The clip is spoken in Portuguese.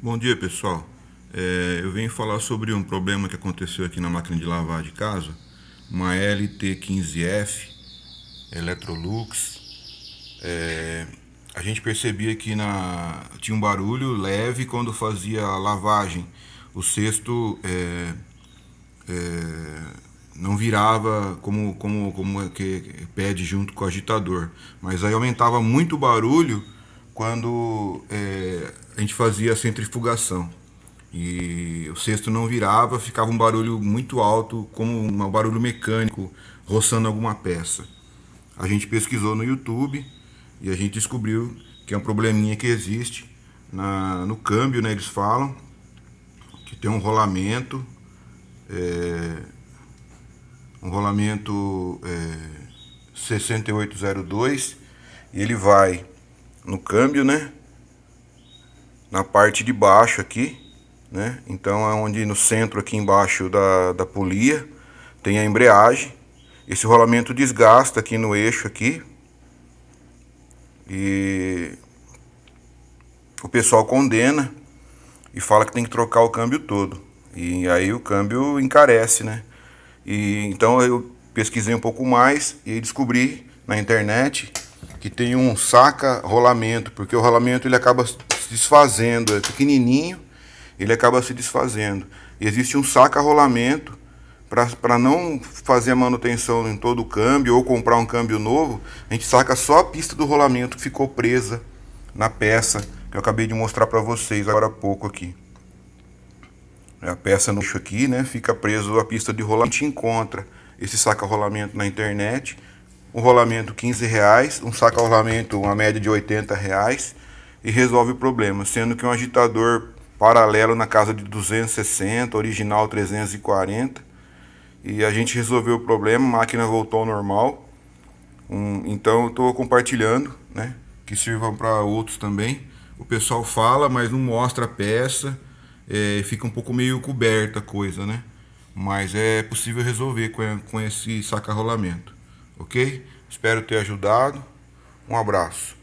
Bom dia, pessoal. Eu venho falar sobre um problema que aconteceu aqui na máquina de lavar de casa, uma LT15F Electrolux. A gente percebia que tinha um barulho leve quando fazia a lavagem. O cesto não virava como é que pede junto com o agitador, mas aí aumentava muito o barulho quando a gente fazia a centrifugação. E o cesto não virava, ficava um barulho muito alto, como um barulho mecânico, roçando alguma peça. A gente pesquisou no YouTube e a gente descobriu que é um probleminha que existe no câmbio, né? Eles falam que tem um rolamento 6802, e ele vai no câmbio, né? Na parte de baixo aqui, né? Então é onde no centro aqui embaixo da polia tem a embreagem. Esse rolamento desgasta aqui no eixo aqui, e o pessoal condena e fala que tem que trocar o câmbio todo, e aí o câmbio encarece, né? E então eu pesquisei um pouco mais e descobri na internet que tem um saca-rolamento, porque o rolamento ele acaba se desfazendo, é pequenininho, ele acaba se desfazendo. E existe um saca-rolamento para não fazer a manutenção em todo o câmbio ou comprar um câmbio novo. A gente saca só a pista do rolamento que ficou presa na peça que eu acabei de mostrar para vocês agora há pouco aqui. A peça no eixo aqui, né, fica preso a pista de rolamento. A gente encontra esse saca-rolamento na internet, um rolamento R$15, um saca-rolamento uma média de R$80, e resolve o problema, sendo que um agitador paralelo na casa de 260, original 340, e a gente resolveu o problema, a máquina voltou ao normal. Então eu estou compartilhando, né, que sirvam para outros também. O pessoal fala, mas não mostra a peça, fica um pouco meio coberta a coisa, né? Mas é possível resolver com esse saca-rolamento, ok? Espero ter ajudado. Um abraço.